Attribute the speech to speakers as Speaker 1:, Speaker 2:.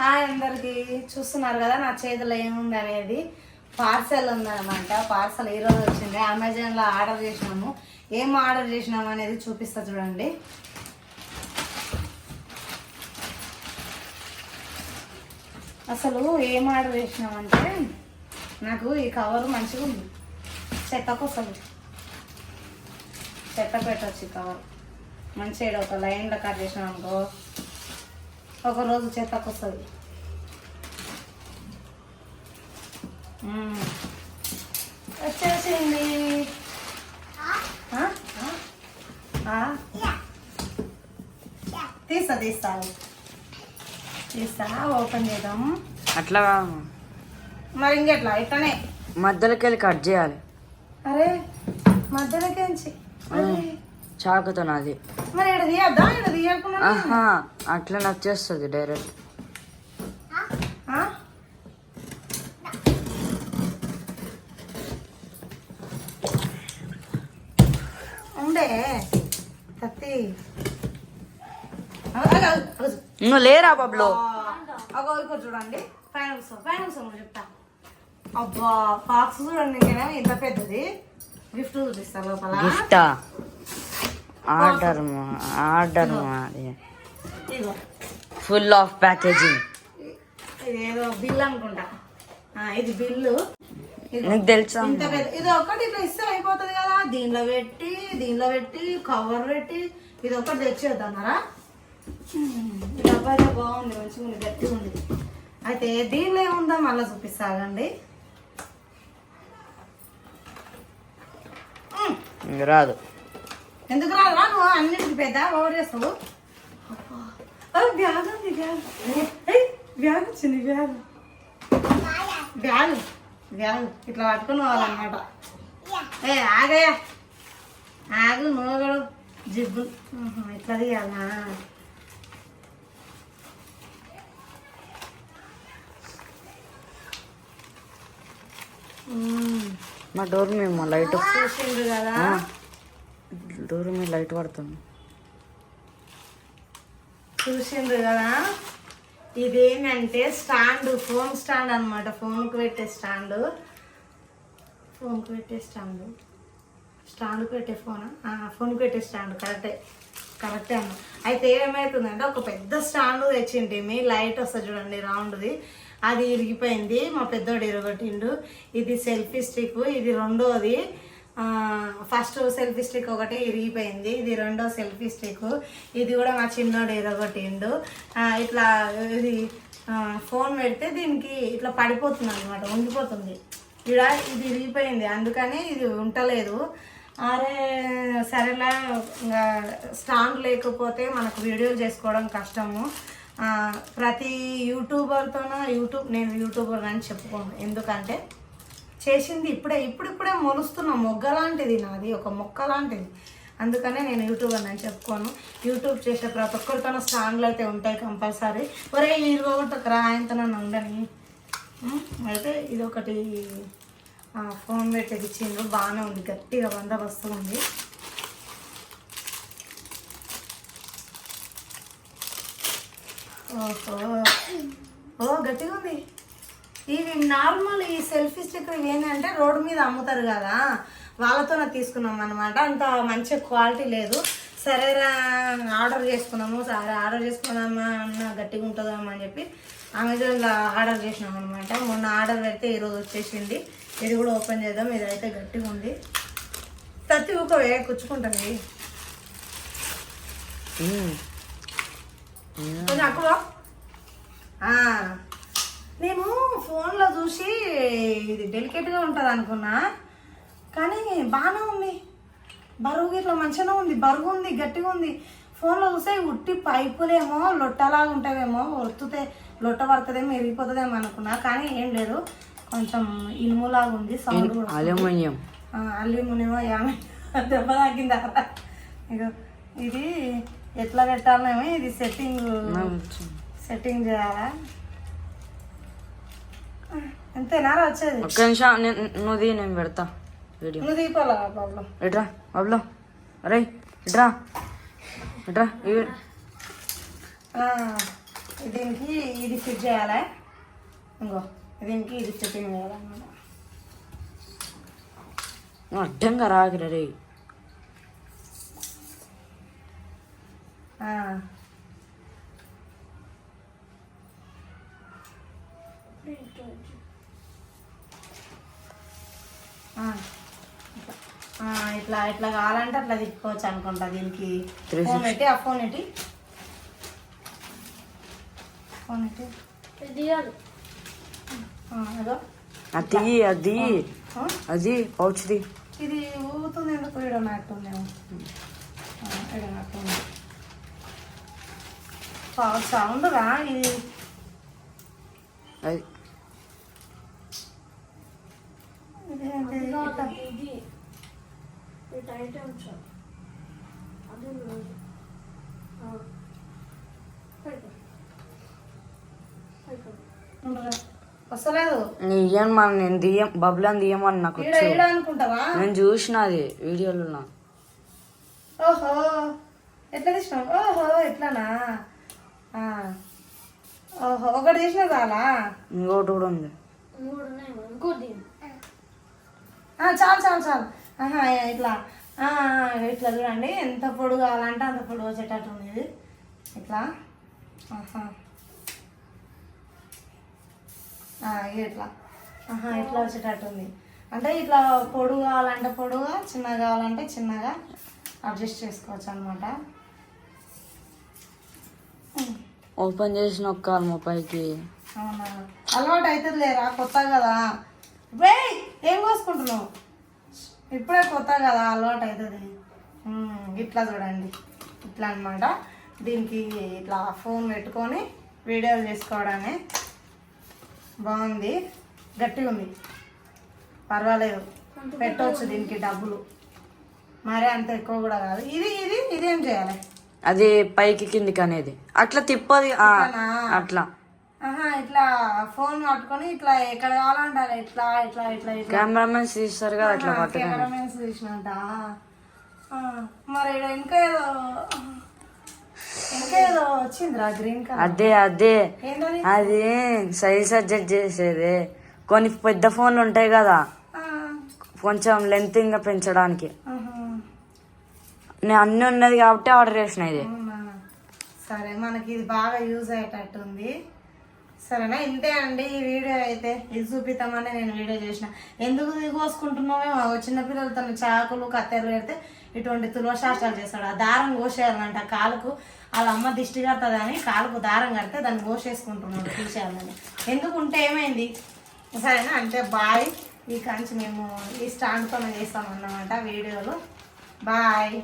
Speaker 1: Hi అందరికి చూస్తున్నారు కదా నా చేతిలో ఏముంది అనేది పార్సెల్ ఉందన్నమాట. పార్సెల్ ఈరోజు వచ్చింది. అమెజాన్లో ఆర్డర్ చేసినాము. ఏం ఆర్డర్ చేసినాము అనేది చూపిస్తా చూడండి. అసలు ఏం ఆర్డర్ చేసినామంటే నాకు ఈ కవర్ మంచిగా ఉంది. చెత్తకు వస్తుంది, చెత్త పెట్టవచ్చు. ఈ కవర్ మంచిగా ఒక లైన్లో కట్ చేసినాం అనుకో ఒకరోజు చెత్తకు వస్తుంది. వచ్చేసింది. తీస్తా ఓపెన్ చేద్దాం.
Speaker 2: అట్లా
Speaker 1: మరి ఇంకెట్లా ఇట్లానే
Speaker 2: మధ్యలోకి వెళ్ళి కట్ చేయాలి.
Speaker 1: అరే మధ్యలోకి
Speaker 2: చాకుతో నాది.
Speaker 1: మరి ఇక్కడ తీయద్దా? ఇక్కడ తీయకుండా
Speaker 2: అట్లా నచ్చేస్తుంది డైరెక్ట్.
Speaker 1: ఉండే కత్తి
Speaker 2: నువ్వు లేరా బబ్లో?
Speaker 1: ఇక్కడ చూడండి. పైన చెప్తా. అబ్బా బాక్స్ చూడండి. ఇంకేనా ఇంత పెద్దది. గిఫ్ట్ చూపిస్తా లోపల.
Speaker 2: గిఫ్టా? Order full of packaging.
Speaker 1: ఇదేదో బిల్ అనుకుంటా. ఇది బిల్లు.
Speaker 2: నీకు తెలుసా?
Speaker 1: ఇంత పెద్ద ఇది ఒకటి ఇట్లా ఇస్తే అయిపోతుంది కదా. దీనిలో పెట్టి కవర్ పెట్టి ఇది ఒకటి తెచ్చేద్దామరా. డబ్బా అయితే బాగుంది, మంచిగా ఉంది, గట్టిగా ఉంది. అయితే దీనిలో ఏముందో మళ్ళీ చూపిస్తాగండి.
Speaker 2: రాదు.
Speaker 1: ఎందుకు రాదురా? నువ్వు అన్నింటికి పెద్ద ఓవర్ చేస్తావు. బ్యాగ్ ఉంది. బ్యాగ్ వచ్చింది. బ్యాగ్ ఇట్లా పట్టుకుని పోవాలన్నమాట. ఆగయా ఆగు. నువ్వు కూడా జిబ్బు ఇట్లా తీయాలా?
Speaker 2: మా డోర్ మేము లైట్
Speaker 1: చూసిండ్రు కదా.
Speaker 2: డోర్ మీద లైట్ పడుతుంది.
Speaker 1: చూసిండ్రు కదా. ఇదేంటంటే స్టాండ్, ఫోన్ స్టాండ్ అనమాట. ఫోన్కి పెట్టే స్టాండ్. స్టాండ్కి పెట్టే ఫోన్కి పెట్టే స్టాండ్. కరెక్టే అన్న. అయితే ఏమవుతుందంటే ఒక పెద్ద స్టాండ్ తెచ్చింటి. మీ లైట్ వస్తుంది చూడండి రౌండ్ది. అది ఇరిగిపోయింది. మా పెద్దోడు ఇరగొట్టిండు. ఇది సెల్ఫీ స్టిక్. ఇది రెండోది. ఫస్ట్ సెల్ఫీ స్టిక్ ఒకటి ఇరిగిపోయింది. ఇది రెండో సెల్ఫీ స్టిక్. ఇది కూడా మా చిన్నోడు ఇరగొట్టిండు. ఇట్లా ఇది ఫోన్ పెడితే దీనికి ఇట్లా పడిపోతుంది అనమాట, ఉండిపోతుంది. ఇక్కడ ఇది ఇరిగిపోయింది, అందుకని ఇది ఉంటలేదు. అరే సరేలా, స్టాండ్ లేకపోతే మనకు వీడియోలు చేసుకోవడం కష్టము. ప్రతి యూట్యూబర్తోనూ నేను యూట్యూబర్ అని చెప్పుకోను. ఎందుకంటే చేసింది ఇప్పుడిప్పుడే మొలుస్తున్న మొగ్గ లాంటిది నాది, ఒక మొక్క లాంటిది. అందుకనే నేను యూట్యూబర్ అని చెప్పుకోను. యూట్యూబ్ చేసే ప్రతి ఒక్కరితోనూ స్టాండ్లు అయితే ఉంటాయి కంపల్సరీ. ఒరే ఇరుగొట్టకరా ఆయనతో ఉండని. అయితే ఇది ఒకటి ఫోన్ పెట్టేది ఇచ్చిండ్రు. బాగానే ఉంది, గట్టిగా బందోబస్తు ఉంది. గట్టిగా ఉంది. ఇవి నార్మల్ ఈ సెల్ఫీ స్టిక్ ఏంటంటే రోడ్డు మీద అమ్ముతారు కదా, వాళ్ళతోనే తీసుకున్నాం అనమాట. అంత మంచి క్వాలిటీ లేదు. సరేరా ఆర్డర్ చేసుకున్నాము. సరే ఆర్డర్ చేసుకున్నామా అన్న గట్టిగా ఉంటుందమ్మా అని చెప్పి అమెజాన్లో ఆర్డర్ చేసినాం అనమాట. మొన్న ఆర్డర్ పెడితే ఈరోజు వచ్చేసింది. ఇది కూడా ఓపెన్ చేద్దాం. ఇదైతే గట్టిగా ఉంది. తత్తి ఊకవే కుచ్చుకుంటుంది కొంచెం అక్కువ. నేను ఫోన్లో చూసి ఇది డెలికేట్గా ఉంటుంది అనుకున్నా, కానీ బాగానే ఉంది. బరువు ఇట్లా మంచిగా ఉంది, బరువు ఉంది, గట్టిగా ఉంది. ఫోన్లో చూస్తే ఉట్టి పైపులేమో లొట్టలాగా ఉంటావేమో, ఒత్తుతే లొట్ట పడుతుందేమో, ఎరిగిపోతుందేమో అనుకున్నా, కానీ ఏం లేదు. కొంచెం ఇనుములాగా ఉంది. సౌండ్
Speaker 2: అల్యూమినియం
Speaker 1: దెబ్బ తాకింది అక్కడ. ఇక ఇది ఎట్లా పెట్టాలనేమో, ఇది సెట్టింగ్ చేయాలా? అంతేనా వచ్చేది?
Speaker 2: ఒక్క నిమిషం నువ్వు నేను పెడతా వీడియో.
Speaker 1: నువ్వు దీపాలా బాబులో?
Speaker 2: ఎట్రా బాబులో? అరే ఇట్రా
Speaker 1: దీనికి ఇది ఫిట్ చేయాలి. ఇంకో దీనికి ఇది ఫిట్టింగ్ చేయాలన్నమాట.
Speaker 2: అడ్డంగా రాగిరా రే.
Speaker 1: ఇట్లా ఇట్లా కావాలంటే అట్లా తిప్పుకోవచ్చు అనుకుంటా. దీనికి ఫోన్ పెట్టి ఆ ఫోన్ పెట్టి అదో
Speaker 2: అది అది అది పౌచ్ది.
Speaker 1: ఇది ఊగుతుంది ఎందుకు? ఇడనట్టుందేమో, ఇడనట్టుంది. సౌండ్ రా ఇది.
Speaker 2: అది
Speaker 1: వస్తలేదు.
Speaker 2: నేను దియ్యం బబ్లాన్ దియ్యమని నాకు
Speaker 1: అనుకుంటావా?
Speaker 2: నేను చూసిన అది వీడియోలో.
Speaker 1: ఓహో ఎట్లా తీసినావు? ఓహో ఎట్లానా? ఓహో ఒకటి తీసినా చాలా.
Speaker 2: ఇంకోటి కూడా ఉంది.
Speaker 1: చాలు చాలు చాలు. ఇట్లా ఇట్లా చూడండి, ఎంత పొడుగు కావాలంటే అంత పొడుగు వచ్చేటట్టు ఉంది ఇది. ఇట్లా ఇట్లా ఇట్లా వచ్చేటట్టు ఉంది. అంటే ఇట్లా పొడుగు కావాలంటే పొడుగా, చిన్నగా కావాలంటే చిన్నగా అడ్జస్ట్ చేసుకోవచ్చు అనమాట.
Speaker 2: ఓపెన్ చేసి నొక్కాలి మా పైకి.
Speaker 1: అవునా? అలవాటు అవుతుంది లేరా, కొత్త కదా. ఏం కోసుకుంటున్నావు? ఇప్పుడే కొత్త కదా, అలవాటు అవుతుంది. ఇట్లా చూడండి, ఇట్లా అనమాట. దీనికి ఇట్లా ఫోన్ పెట్టుకొని వీడియోలు చేసుకోవడమే. బాగుంది, గట్టిగా ఉంది, పర్వాలేదు, పెట్టవచ్చు దీనికి డబ్బులు. మరీ అంత ఎక్కువ కూడా కాదు. ఇది ఇది ఇదేం చేయాలి?
Speaker 2: అది పైకి కిందికి అనేది అట్లా తిప్పది. అట్లా
Speaker 1: ఇట్లా ఫోన్ పట్టుకొని ఇట్లా ఎక్కడ కావాలంటే ఇట్లా ఇట్లా ఇట్లా ఇట్లా
Speaker 2: కెమెరామెన్స్ తీస్తారు కదా అట్లా పట్టుకొని.
Speaker 1: కెమెరామెన్స్ తీసినట్ట. మరి ఇంకా ఏదో వచ్చిందిరా గ్రీన్ కలర్.
Speaker 2: అదే అదే అది సైజ్ అడ్జస్ట్ చేసేది. కొన్ని పెద్ద ఫోన్లు ఉంటాయి కదా, కొంచెం లెంత్ ఇంకా పెంచడానికి. నేను అన్ని ఉన్నది కాబట్టి ఆర్డర్ చేసిన ఇది.
Speaker 1: సరే, మనకి ఇది బాగా యూజ్ అయ్యేటట్టు ఉంది. సరేనా? ఇంతే అండి ఈ వీడియో అయితే. ఇది చూపిద్దామని నేను వీడియో చేసిన. ఎందుకు కోసుకుంటున్నామేమో, చిన్నపిల్లలతో చాకులు కత్తెరలు పెడితే ఇటువంటి తులశాస్త్రాలు చేస్తాడు. ఆ దారం కోసేయాలంట కాలుకు. వాళ్ళ అమ్మ దిష్టి కడుతుంది అని కాలుకు దారం కడితే దాన్ని కోసేసుకుంటున్నాడు తీసేయాలని. ఎందుకు ఉంటే ఏమైంది? సరేనా? అంటే బాయ్. ఈ కంచి మేము ఈ స్టాండ్తో చేస్తామన్నమాట వీడియోలు. బాయ్.